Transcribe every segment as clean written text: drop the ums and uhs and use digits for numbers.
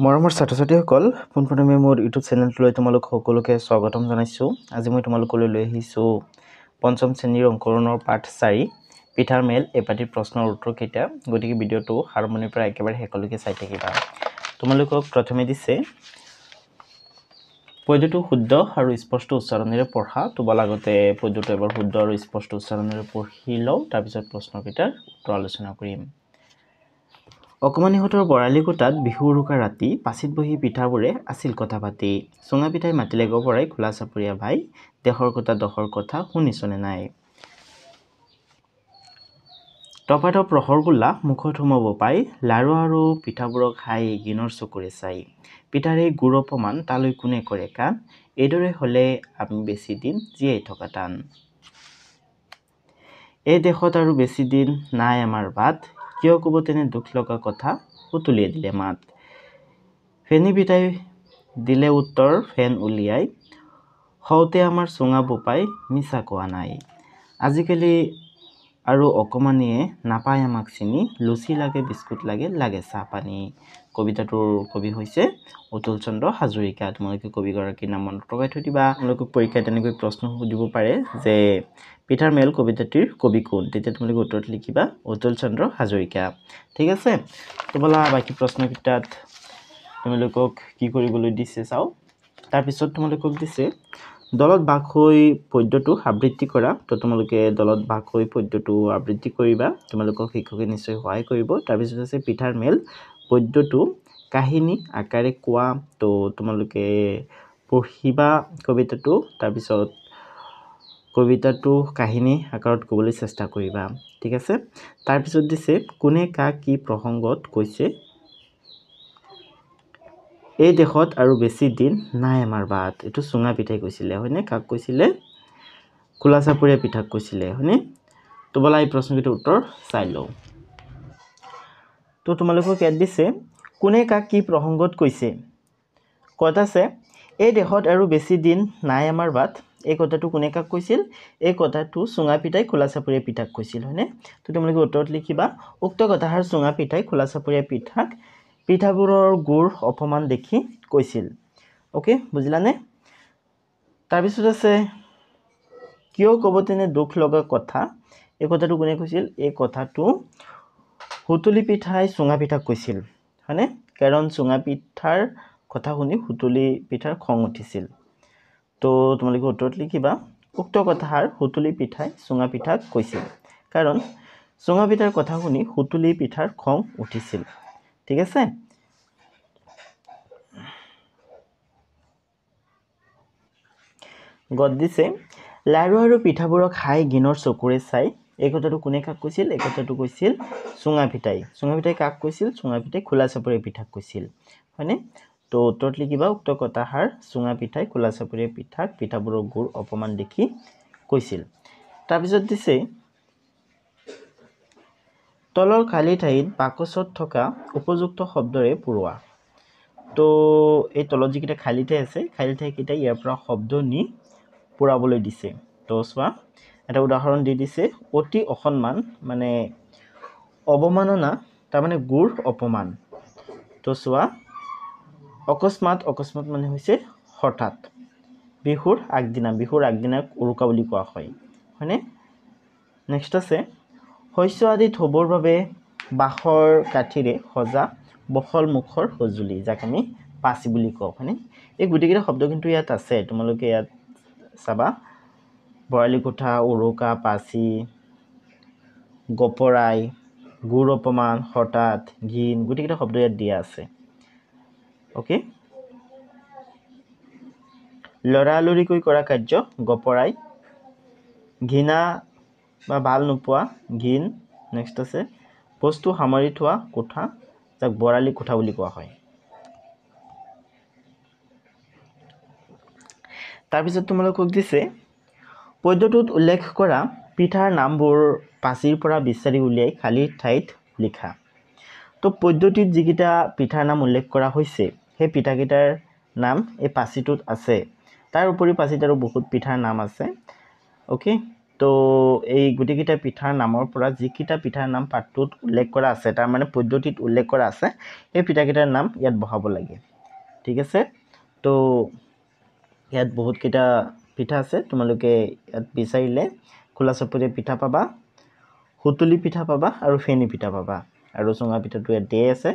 মৰমৰ ছাত্ৰ-ছাত্ৰীসকল পোনপ্ৰথমে মোৰ ইউটিউব চেনেলটোলৈ তোমালোক সকলোকে স্বাগতম জনাইছোঁ। আজি মই তোমালোকলৈ লৈ আহিছোঁ পঞ্চম শ্ৰেণীৰ অংকৰণৰ পাঠ 4 পিঠাৰ মেল এপাটি প্ৰশ্নৰ উত্তৰ কেইটা। গতিকে ভিডিঅ'টো আৰম্ভণিৰ পৰা একেবাৰে শেষলৈকে চাই থাকিবা। তোমালোকক প্ৰথমে দিছে পদ্যটো শুদ্ধ আৰু স্পষ্ট উচ্চাৰণেৰে পঢ়া। তোবাল আগতে পদ্যটো এবাৰ শুদ্ধ আৰু স্পষ্ট উচ্চাৰণেৰে পঢ়ি লওঁ, তাৰপিছত প্ৰশ্নকেইটাৰ উত্তৰ আলোচনা কৰিম। অকমানিহঁতৰ বৰালি কোঠাত বিহু উৰুকাৰ ৰাতি পাচিত বহি পিঠাবোৰে আছিল কথা পাতি। চুঙা পিঠাই মাতিলে গপৰাই খোলা চাপৰীয়া ভাই, দেশৰ কথা দশৰ কথা শুনিছনে নাই। টপাটপ ৰহৰ গোল্লা মুখত সোমাব পাই, লাৰু আৰু পিঠাবোৰক খাই গিনৰ চকুৰে চাই। পিঠাৰ এই গুড় অপমান তালৈ কোনে কৰে কাণ, এইদৰে হলে আমি বেছি দিন জীয়াই থকা টান। এই দেশত আৰু বেছি দিন নাই আমাৰ বাট, কিয় কব তেনে দুখ লগা কথা, সুতুলিয়ে দিলে মাত। ফেনী পিঠাই দিলে উত্তৰ ফেন উলিয়াই, হওঁতে আমাৰ চুঙা বোপাই মিছা কোৱা নাই। আজিকালি আৰু অকমানিয়ে নাপায় আমাক চিনি, লুচি লাগে বিস্কুট লাগে, লাগে চাহ পানী। কবিতাটোৰ কবি হৈছে অতুল চন্দ্ৰ হাজৰিকা। তোমালোকে কবিগৰাকীৰ নাম মনত লগাই থৈ দিবা। তোমালোকক পৰীক্ষাত তেনেকৈ প্ৰশ্ন সুধিব পাৰে যে পিঠাৰ মেল কবিতাটিৰ কবি কোন, তেতিয়া তোমালোকে উত্তৰত লিখিবা অতুল চন্দ্ৰ হাজৰিকা। ঠিক আছে, তোমালা বাকী প্ৰশ্নকেইটাত তোমালোকক কি কৰিবলৈ দিছে চাওঁ। তাৰপিছত তোমালোকক দিছে দলত ভাগ হৈ পদ্যটো আবৃত্তি কৰা। তো তোমালোকে দলত ভাগ হৈ পদ্যটো আবৃত্তি কৰিবা, তোমালোকক শিক্ষকে নিশ্চয় সহায় কৰিব। তাৰপিছত আছে পিঠাৰ মেল পদ্যটো কাহিনী আকাৰে কোৱা। তো তোমালোকে পঢ়িবা কবিতাটো, তাৰপিছত কবিতাটো কাহিনী আকাৰত ক'বলৈ চেষ্টা কৰিবা। ঠিক আছে, তাৰপিছত দিছে কোনে কাক কি প্ৰসংগত কৈছে, এই দেশত আৰু বেছি দিন নাই আমাৰ বাট। এইটো চুঙা পিঠাই কৈছিলে হয়নে, কাক কৈছিলে, খোলা চাপৰীয়া পিঠাক কৈছিলে হয়নে। তো বলা এই প্ৰশ্নকেইটাৰ উত্তৰ চাই লওঁ। তো তোমালোকক ইয়াত দিছে কোনে কাক কি প্ৰসংগত কৈছে। ক'ত আছে এই দেশত আৰু বেছি দিন নাই আমাৰ বাট, এই কথাটো কোনে কাক কৈছিল, এই কথাটো চুঙা পিঠাই খোলা চাপৰীয়া পিঠাক কৈছিল হয়নে। তো তোমালোকে উত্তৰত লিখিবা উক্ত কথাষাৰ চুঙা পিঠাই খোলা চাপৰীয়া পিঠাক পিঠাবোৰৰ গুড় অপমান দেখি কৈছিল। অ'কে, বুজিলানে। তাৰপিছত আছে কিয় ক'ব তেনে দুখ লগা কথা, এই কথাটো কোনে কৈছিল, এই কথাটো সুতুলি পিঠাই চুঙা পিঠাক কৈছিল হয়নে, কাৰণ চুঙা পিঠাৰ কথা শুনি সুতুলি পিঠাৰ খং উঠিছিল। তো তোমালোকে উত্তৰত লিখিবা উক্ত কথাষাৰ সুতুলি পিঠাই চুঙা পিঠাক কৈছিল, কাৰণ চুঙা পিঠাৰ কথা শুনি সুতুলি পিঠাৰ খং উঠিছিল। ঠিক আছে, গদ দিছে লাৰু আৰু পিঠাবোৰক খাই গিনৰ চকুৰে চাই, এই কথাটো কোনে কাক কৈছিল, এই কথাটো কৈছিল চুঙা পিঠাই। চুঙা পিঠাই কাক কৈছিল, চুঙা পিঠাই খোলা চাপৰীয়া পিঠাক কৈছিল হয়নে। তো উত্তৰত লিখিবা উক্ত কথাষাৰ চুঙা পিঠাই খোলা চাপৰীয়া পিঠাক পিঠাবোৰৰ গুড় অপমান দেখি কৈছিল। তাৰপিছত দিছে তলৰ খালী ঠাইত বাকচত থকা উপযুক্ত শব্দৰে পুৰোৱা। তো এই তলত যিকেইটা খালী ঠাই আছে, খালী ঠাইকেইটা ইয়াৰ পৰা শব্দ নি পুৰাবলৈ দিছে। তো চোৱা এটা উদাহৰণ দি দিছে অতি অসন্মান মানে অৱমাননা, তাৰমানে গুড় অপমান। তো চোৱা অকস্মাত, অকস্মাত মানে হৈছে হঠাৎ। বিহুৰ আগদিনা, বিহুৰ আগদিনা উৰুকা বুলি কোৱা হয় হয়নে। নেক্সট আছে শস্য আদি থবৰ বাবে বাঁহৰ কাঠিৰে সজা বহল মুখৰ সঁজুলি, যাক আমি পাচি বুলি কওঁ হয়নে। এই গোটেইকেইটা শব্দ কিন্তু ইয়াত আছে, তোমালোকে ইয়াত চাবা বৰালি কোঠা, উৰুকা, পাচি, গপৰাই, গুড় অপমান, হঠাৎ, ঘিন, গোটেইকেইটা শব্দ ইয়াত দিয়া আছে। অ'কে, লৰালৰিকৈ কৰা কাৰ্য গপৰাই, ঘৃণা বা ভাল নোপোৱা ঘিন। নেক্সট আছে বস্তু সামৰি থোৱা কোঠা, যাক বৰালি কোঠা বুলি কোৱা হয়। তাৰপিছত তোমালোকক দিছে পদ্যটোত উল্লেখ কৰা পিঠাৰ নামবোৰ পাচিৰ পৰা বিচাৰি উলিয়াই খালী ঠাইত লিখা। তো পদ্যটিত যিকেইটা পিঠাৰ নাম উল্লেখ কৰা হৈছে, সেই পিঠাকেইটাৰ নাম এই পাচিটোত আছে। তাৰ উপৰি পাচিত আৰু বহুত পিঠাৰ নাম আছে। অ'কে, তো এই গোটেইকেইটা পিঠাৰ নামৰ পৰা যিকেইটা পিঠাৰ নাম পাঠটোত উল্লেখ কৰা আছে তাৰ মানে পদ্ধতিত উল্লেখ কৰা আছে এই পিঠাকেইটাৰ নাম ইয়াত বহাব লাগে ঠিক আছে তো ইয়াত বহুত কেইটা পিঠা আছে তোমালোকে ইয়াত বিচাৰিলে খোলা চাপৰিয়া পিঠা পাবা হুতুলি পিঠা পাবা আৰু ফেনি পিঠা পাবা আৰু চুঙা পিঠাটো ইয়াত দিয়ে আছে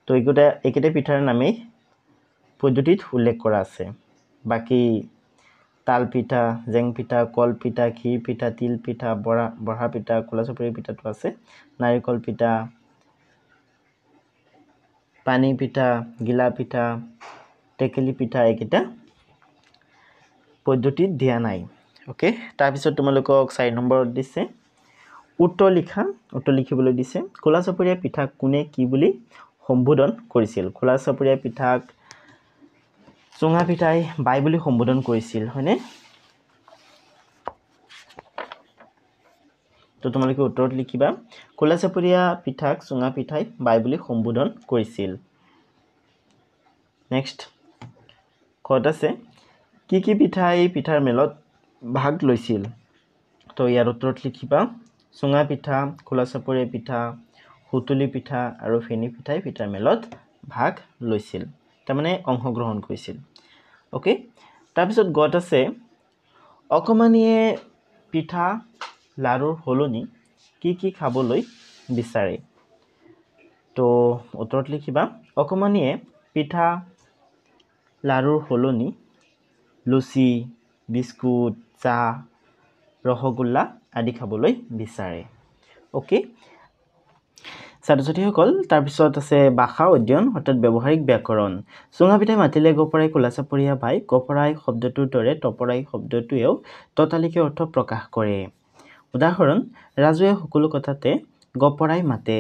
তো এইকেইটা পিঠাৰ নামেই পদ্ধতিত উল্লেখ কৰা আছে বাকি তাল পিঠা জেং পিঠা কল পিঠা ক্ষীৰ পিঠা তিল পিঠা বঢ়া পিঠা খোলা চাপৰিয়া পিঠাটো আছে নাৰিকল পিঠা পানী পিঠা গিলা পিঠা টেকেলি পিঠা এইকেইটা পদ্ধতিত দিয়া নাই ওকে তাৰপিছত তোমালোকক 4 নম্বৰত দিছে উত্তৰ লিখিবলৈ দিছে খোলা চাপৰিয়া পিঠা কোনে কি বুলি সম্বোধন কৰিছিল খোলা চাপৰিয়া পিঠাক চুঙা পিঠাই বাই বুলি সম্বোধন কৰিছিল হয়নে তো তোমালোকে উত্তৰত লিখিবা খোলা চাপৰিয়া পিঠাক চুঙা পিঠাই বাই বুলি সম্বোধন কৰিছিল নেক্সট কত আছে কি পিঠাই পিঠাৰ মেলত ভাগ লৈছিল তো ইয়াৰ উত্তৰত লিখিবা চুঙা পিঠা খোলা চাপৰিয়া পিঠা হুতুলি পিঠা আৰু ফেনি পিঠাই পিঠাৰ মেলত ভাগ লৈছিল তাৰমানে অংশগ্ৰহণ কৰিছিল ওকে তাৰপিছত গত আছে অকমানিয়ে পিঠা লাৰুৰ হলনি কি খাবলৈ বিচাৰে তো উত্তৰত লিখিবা অকমানিয়ে পিঠা লাৰুৰ হলনি লুচি বিস্কুট চাহ ৰসগোল্লা আদি খাবলৈ বিচাৰে ওকে ছাত্ৰ-ছাত্ৰীসকল তাৰপিছত আছে ভাষা অধ্যয়ন অৰ্থাৎ ব্যৱহাৰিক ব্যাকৰণ চুঙা পিঠাই মাতিলে গপৰাই খোলা চাপৰিয়া বাই গপৰাই শব্দটোৰ দৰে টপৰাই শব্দটোৱেও ততালিকে অৰ্থ প্ৰকাশ কৰে উদাহৰণ ৰাজুৱে সকলো কথাতে গপৰাই মাতে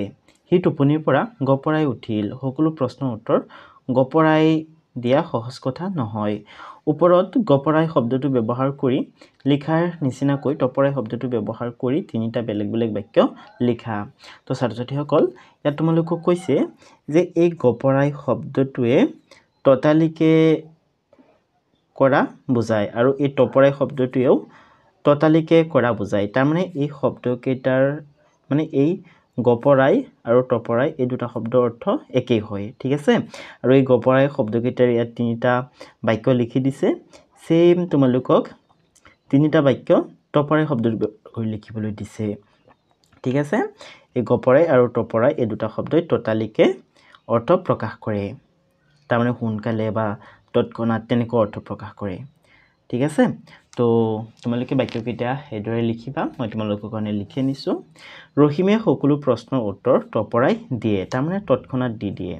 হি টোপনিৰ পৰা গপৰাই উঠিল সকলো প্ৰশ্নৰ উত্তৰ গপৰাই দিয়া সহজ কথা নহয় ওপৰত গপৰাই শব্দটো ব্যৱহাৰ কৰি লিখাৰ নিচিনাকৈ টপৰাই শব্দটো ব্যৱহাৰ কৰি তিনিটা বেলেগ বেলেগ বাক্য লিখা তো ছাত্ৰ-ছাত্ৰীসকল ইয়াত তোমালোকক কৈছে যে এই গপৰাই শব্দটোৱে ততালিকে কৰা বুজায় আৰু এই টপৰাই শব্দটোৱেও ততালিকে কৰা বুজায় তাৰ মানে এই শব্দকেইটাৰ মানে এই গপৰাই আৰু টপৰাই এই দুটা শব্দৰ অৰ্থ একেই হয় ঠিক আছে আৰু এই গপৰাই শব্দকেইটাৰ ইয়াত তিনিটা বাক্য লিখি দিছে সেম তোমালোকক তিনিটা বাক্য টপৰাই শব্দটো কৰি লিখিবলৈ দিছে ঠিক আছে এই গপৰাই আৰু টপৰাই এই দুটা শব্দই ততালিকে অৰ্থ প্ৰকাশ কৰে তাৰ মানে সোনকালে বা তৎক্ষণাত তেনেকৈ অৰ্থ প্ৰকাশ কৰে ঠিক আছে তো তোমালোকে বাক্যকেইটা এদৰে লিখিবা মই তোমালোকৰ কাৰণে লিখি নিছো ৰহিমে সকলো প্ৰশ্নৰ উত্তৰ টপৰাই দিয়ে তাৰ মানে তৎক্ষণাত দি দিয়ে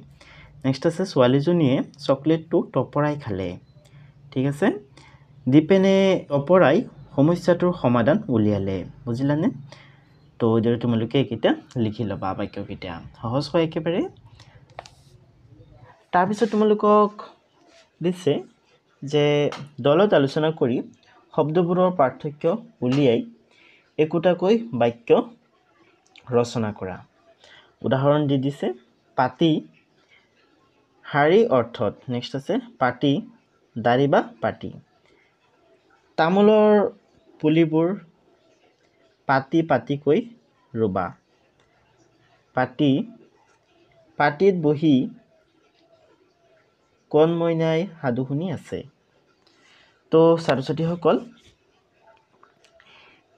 নেক্সট আছে ছোৱালীজনীয়ে চকলেটটো টপৰাই খালে ঠিক আছে দীপেনে টপৰাই সমস্যাটোৰ সমাধান উলিয়ালে বুজিলানে তো এদৰে তোমালোকে এইকেইটা লিখি ল'বা বাক্যকেইটা সহজ হয় একেবাৰে তাৰপিছত তোমালোকক দিছে যে দলত আলোচনা কৰি শব্দবোৰৰ পাৰ্থক্য উলিয়াই একোটাকৈ বাক্য ৰচনা কৰা উদাহৰণ দি দিছে পাতি হাৰি অৰ্থত নেক্সট আছে পাতি দাড়ি বা পাতি তামোলৰ পুলিবোৰ পাতি পাতিকৈ ৰুবা পাতিত বহি কোন মইনাই সাধু শুনি আছে তো ছাত্ৰ-ছাত্ৰীসকল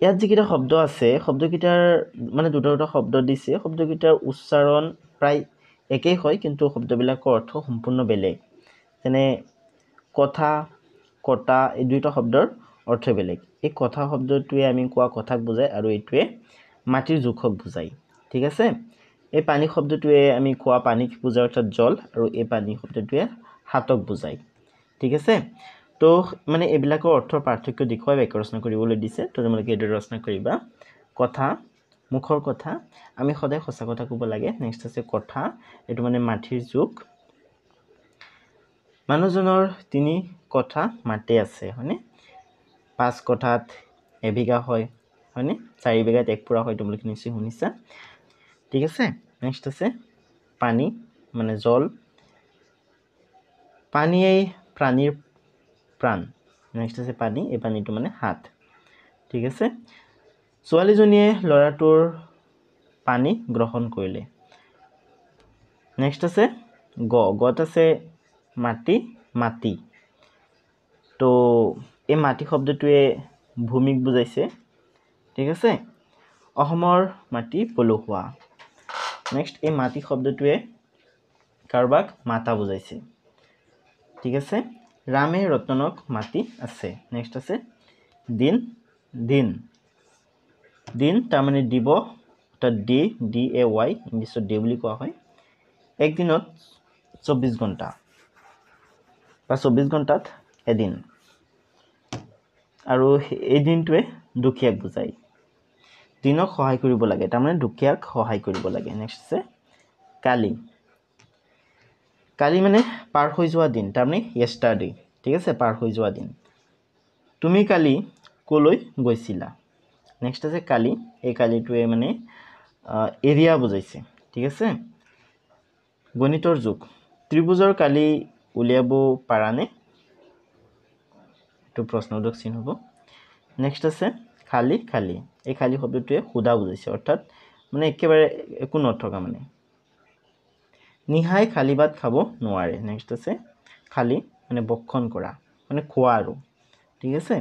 ইয়াত যিকেইটা শব্দ আছে শব্দকেইটাৰ মানে দুটা শব্দ দিছে শব্দকেইটাৰ উচ্চাৰণ প্ৰায় একেই হয় কিন্তু শব্দবিলাকৰ অৰ্থ সম্পূৰ্ণ বেলেগ যেনে কথা কটা এই দুটা শব্দৰ অৰ্থ বেলেগ এই কথা শব্দটোৱে আমি কোৱা কথাক বুজায় আৰু এইটোৱে মাটিৰ জোখক বুজায় ঠিক আছে এই পানী শব্দটোৱে আমি কোৱা পানীক বুজায় অৰ্থাৎ জল আৰু এই পানী শব্দটোৱে হাতক বুজায় ঠিক আছে তো মানে এইবিলাকৰ অৰ্থৰ পাৰ্থক্য দেখুৱাই বাক্য ৰচনা কৰিবলৈ দিছে তো তোমালোকে এইদৰে ৰচনা কৰিবা কথা মুখৰ কথা আমি সদায় সঁচা কথা ক'ব লাগে নেক্সট আছে কথা এইটো মানে মাটিৰ জোখ মানুহজনৰ 3 কথা মাটি আছে হয়নে 5 কথাত এবিঘা হয় হয়নে 4 বিঘাত 1 পুৰা হয় তোমালোকে নিশ্চয় শুনিছা ঠিক আছে নেক্সট আছে পানী মানে জল পানীয়ে প্ৰাণীৰ প্ৰাণ নেক্সট আছে পানী এই পানীটো মানে হাত ঠিক আছে ছোৱালীজনীয়ে ল'ৰাটোৰ পানী গ্ৰহণ কৰিলে নেক্সট আছে গত আছে মাটি মাটি তো এই মাটি শব্দটোৱে ভূমিক বুজাইছে ঠিক আছে অসমৰ মাটি পলসুৱা নেক্সট এই মাটি শব্দটোৱে কাৰোবাক মাতা বুজাইছে ঠিক আছে ৰামে ৰতনক মাতি আছে নেক্সট আছে দিন দিন দিন তাৰ মানে দিব অৰ্থাৎ ডি এ ৱাই ইংলিছত ডে বুলি কোৱা হয় এক দিনত 24 ঘণ্টা বা 24 ঘণ্টাত এদিন আৰু এই দিনটোৱে দুখীয়াক বুজায় দিনক সহায় কৰিব লাগে তাৰ মানে দুখীয়াক সহায় কৰিব লাগে নেক্সট আছে কালি কালি মানে পাৰ হৈ যোৱা দিন তাৰ মানে yesterday ঠিক আছে পাৰ হৈ যোৱা দিন তুমি কালি কলৈ গৈছিলা নেক্সট আছে কালি এই কালিটোৱে মানে এৰিয়া বুজাইছে ঠিক আছে গণিতৰ যোগ ত্ৰিভুজৰ কালি উলিয়াব পাৰানে তো প্ৰশ্নবোধক চিন হ'ব নেক্সট আছে খালি খালি এই খালি শব্দটোৱে খুদা বুজাইছে অৰ্থাৎ মানে একেবাৰে একো নথকা মানে নিহাই খালি ভাত খাব নোৱাৰে নেক্সট আছে খালি মানে বক্ষণ কৰা মানে খোৱা আৰু ঠিক আছে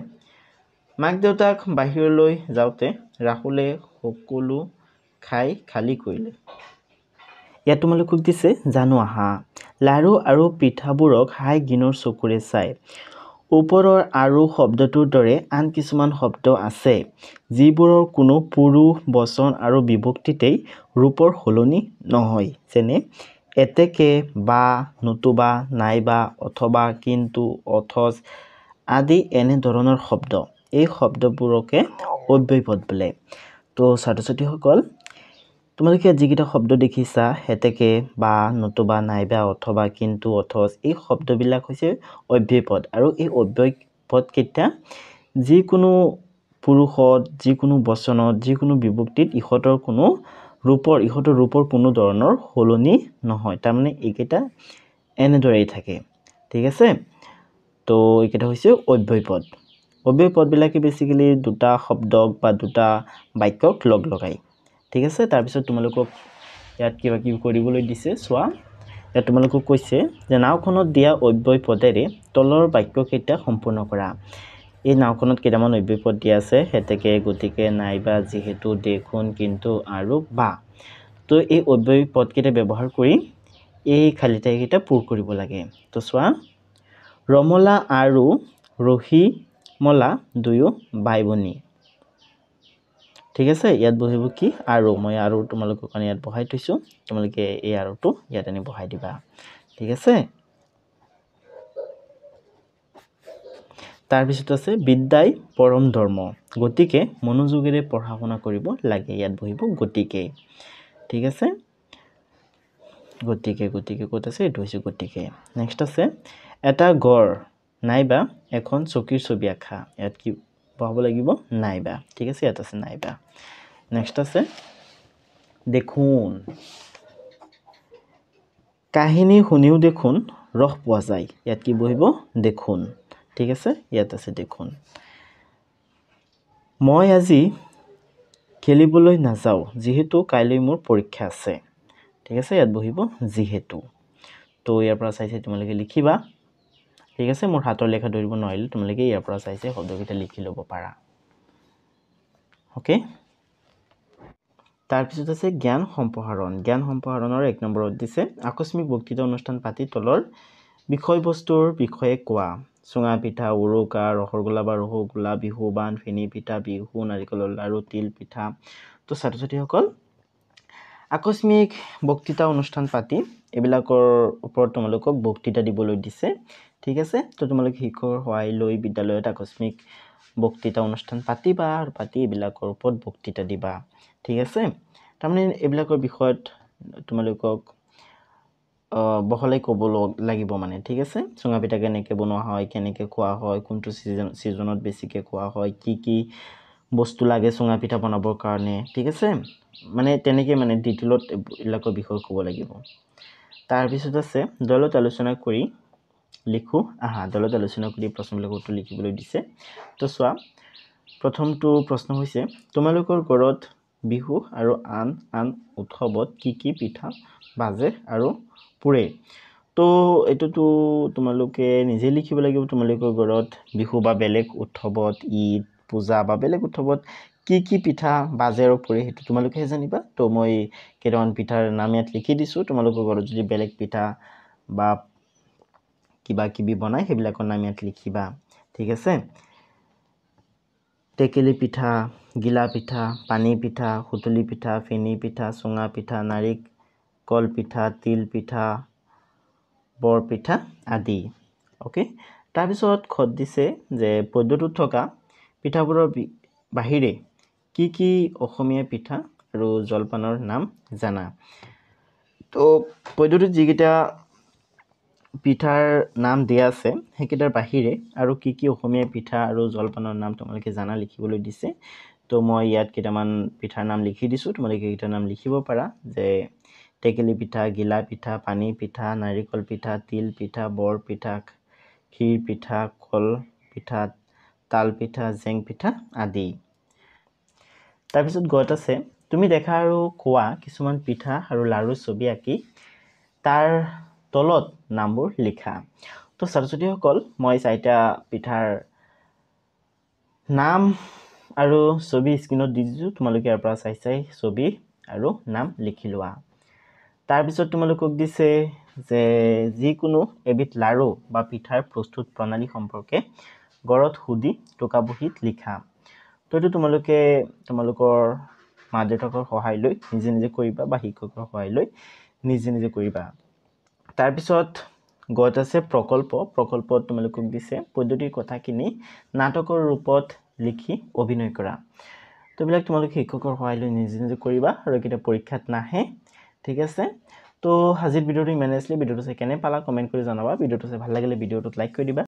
মাক দেউতাক বাহিৰলৈ যাওঁতে ৰাহুলে সকলো খাই খালি কৰিলে ইয়াত তোমালোকক দিছে জানো আহা লাৰু আৰু পিঠাবোৰক হাই গিনৰ চকুৰে চাই ওপৰৰ আৰু শব্দটোৰ দৰে আন কিছুমান শব্দ আছে যিবোৰৰ কোনো পুৰুষ বচন আৰু বিভক্তিতেই ৰূপৰ সলনি নহয় যেনে এতেকে বা নতুবা নাইবা অথবা কিন্তু অথচ আদি এনে ধৰণৰ শব্দ এই শব্দবোৰকে অব্যয় পদ বোলে তো ছাত্ৰ ছাত্ৰীসকল তোমালোকে যিকেইটা শব্দ দেখিছা হেতেকে বা নতুবা নাইবা অথবা কিন্তু অথচ এই শব্দবিলাক হৈছে অব্যয় পদ আৰু এই অব্যয় পদকেইটা যিকোনো পুৰুষত যিকোনো বচনত যিকোনো বিভক্তিত ইহঁতৰ ৰূপৰ কোনো ধৰণৰ সলনি নহয় তাৰমানে এইকেইটা এনেদৰেই থাকে ঠিক আছে তো এইকেইটা হৈছে অব্যয় পদবিলাকে বেসিক্যালি দুটা শব্দক বা দুটা বাক্যক লগ লগায় ঠিক আছে তাৰপিছত তোমালোকক ইয়াত কিবা কি কৰিবলৈ দিছে চোৱা ইয়াত তোমালোকক কৈছে যে নাওখনত দিয়া অব্যয় পদেৰে তলৰ বাক্যকেইটা সম্পূৰ্ণ কৰা এই নাওখনত কেইটামান অব্যয় পদ দিয়া আছে হেতেকে গতিকে নাইবা যিহেতু দেখোন কিন্তু আৰু বা তো এই অব্যয় পদকেইটা ব্যৱহাৰ কৰি এই খালি ঠাইকেইটা পূৰ কৰিব লাগে তো চোৱা ৰমলা আৰু ৰহিমলা দুয়ো ভাই ভনী ঠিক আছে ইয়াত বহিব কি আৰু মই আৰু তোমালোকৰ কাৰণে ইয়াত বহাই থৈছো তোমালোকে এই আৰুটো ইয়াত আনি বহাই দিবা ঠিক আছে তাৰ পিছত আছে বিদ্যাই পৰম ধৰ্ম গতিকে মনোযোগেৰে পঢ়া শুনা কৰিব লাগে ইয়াত বহিব গতিকে ঠিক আছে গতিকে ক'ত আছে এইটো হৈছে গতিকে নেক্সট আছে এটা গড় নাইবা এখন চকীৰ ছবি আঁকা ইয়াত কি বহাব লাগিব নাইবা ঠিক আছে ইয়াত আছে নাইবা নেক্সট আছে দেখুন কাহিনী শুনিও দেখুন ৰস পোৱা যায় ইয়াত কি বহিব দেখুন ঠিক আছে ইয়াত আছে দেখুন মই আজি খেলিবলৈ নাযাওঁ যিহেতু কাইলৈ মোৰ পৰীক্ষা আছে ঠিক আছে ইয়াত বহিব যিহেতু তো ইয়াৰ পৰা চাইছে তোমালোকে লিখিবা ঠিক আছে মোৰ হাতৰ লেখা ধৰিব নোৱাৰিলে তোমালোকে ইয়াৰ পৰা চাইছে শব্দকেইটা লিখি ল'ব পাৰা ওকে তাৰ পিছত আছে জ্ঞান সম্প্ৰসাৰণৰ 1 নম্বৰত দিছে আকস্মিক বক্তৃতা অনুষ্ঠান পাতি তলৰ বিষয়বস্তুৰ বিষয়ে কোৱা চুঙা পিঠা উৰুকা ৰসগোল্লা বা ৰসগোল্লা বিহুবান ফেনী পিঠা বিহু নাৰিকলৰ লাৰু তিল পিঠা তো ছাত্ৰ ছাত্ৰীসকল আকস্মিক বক্তৃতা অনুষ্ঠান পাতি এবিলাকৰ ওপৰত তোমালোকক বক্তৃতা দিবলৈ দিছে ঠিক আছে তো তোমালোকে শিক্ষকৰ সহায় লৈ বিদ্যালয়ত আকস্মিক বক্তৃতা অনুষ্ঠান পাতিবা আৰু পাতি এবিলাকৰ ওপৰত বক্তৃতা দিবা ঠিক আছে তাৰমানে এবিলাকৰ বিষয়ত তোমালোকক বহলাই ক'ব লাগিব মানে ঠিক আছে চুঙা পিঠা কেনেকৈ বনোৱা হয় কেনেকৈ খোৱা হয় কোনটো সিজনত বেছিকৈ খোৱা হয় কি বস্তু লাগে চুঙা পিঠা বনাবৰ কাৰণে ঠিক আছে মানে তেনেকৈ মানে ডিটেইলত এবিলাকৰ বিষয় ক'ব লাগিব তাৰ পিছত আছে দলত আলোচনা কৰি লিখো আহা দলত আলোচনা কৰি প্ৰশ্নবিলাকৰ উত্তৰ লিখিবলৈ দিছে তো চোৱা প্ৰথমটো প্ৰশ্ন হৈছে তোমালোকৰ ঘৰত বিহু আৰু আন আন উৎসৱত কি কি পিঠা বাজে আৰু পুৰে তো এইটোতো তোমালোকে নিজে লিখিব লাগিব তোমালোকৰ ঘৰত বিহু বা বেলেগ উৎসৱত ঈদ পূজা বা বেলেগ উৎসৱত কি কি পিঠা বাজে আৰু পুৰে সেইটো তোমালোকেহে জানিবা তো মই কেইটামান পিঠাৰ নাম ইয়াত লিখি দিছোঁ তোমালোকৰ ঘৰত যদি বেলেগ পিঠা বা কিবা কিবি বনাই সেইবিলাকৰ নাম ইয়াত লিখিবা ঠিক আছে টেকেলি পিঠা গিলা পিঠা পানী পিঠা সুতুলি পিঠা ফেনী পিঠা চুঙা পিঠা নাৰিকল পিঠা তিল পিঠা বৰ পিঠা আদি ওকে তাৰপিছত খত দিছে যে পদ্যটোত থকা পিঠাবোৰৰ বাহিৰে কি কি অসমীয়া পিঠা আৰু জলপানৰ নাম জানা তো পদ্যটোত যিকেইটা পিঠাৰ নাম দিয়া আছে সেইকেইটাৰ বাহিৰে আৰু কি কি অসমীয়া পিঠা আৰু জলপানৰ নাম তোমালোকে জানা লিখিবলৈ দিছে তো মই ইয়াত কেইটামান পিঠাৰ নাম লিখি দিছোঁ তোমালোকে এইকেইটাৰ নাম লিখিব পাৰা যে টেকেলি পিঠা গিলা পিঠা পানী পিঠা নাৰিকল পিঠা তিল পিঠা বৰ পিঠা ক্ষীৰ পিঠা কল পিঠা তাল পিঠা জেং পিঠা আদি তাৰপিছত গত আছে তুমি দেখা আৰু কোৱা কিছুমান পিঠা আৰু লাড়ু ছবি আঁকি তাৰ তলত নামবোৰ লিখা তো ছাত্ৰ-ছাত্ৰীসকল মই 4টা পিঠাৰ নাম আৰু ছবি স্ক্ৰীনত দি দিছোঁ তোমালোকে ইয়াৰ পৰা চাই ছবি আৰু নাম লিখি লোৱা তাৰপিছত তোমালোকক দিছে যে যিকোনো এবিধ লাড়ু বা পিঠাৰ প্ৰস্তুত প্ৰণালী সম্পৰ্কে গৰত সুধি টোকা বহীত লিখা তো এইটো তোমালোকে তোমালোকৰ মা-দেউতাকৰ সহায় লৈ নিজে নিজে কৰিবা বা শিক্ষকৰ সহায় লৈ নিজে নিজে কৰিবা তাৰপিছত গত আছে প্ৰকল্পত তোমালোকক দিছে পদ্ধতিৰ কথাখিনি নাটকৰ ৰূপত লিখি অভিনয় কৰা তো এইবিলাক তোমালোকে শিক্ষকৰ সহায় লৈ নিজে নিজে কৰিবা আৰু এইকেইটা পৰীক্ষাত নাহে ঠিক আছে তো আজিৰ ভিডিঅ'টো ইমানেই আছিলে ভিডিঅ'টো চাই কেনে পালা কমেণ্ট কৰি জনাবা ভিডিঅ'টো চাই ভাল লাগিলে ভিডিঅ'টোত লাইক কৰি দিবা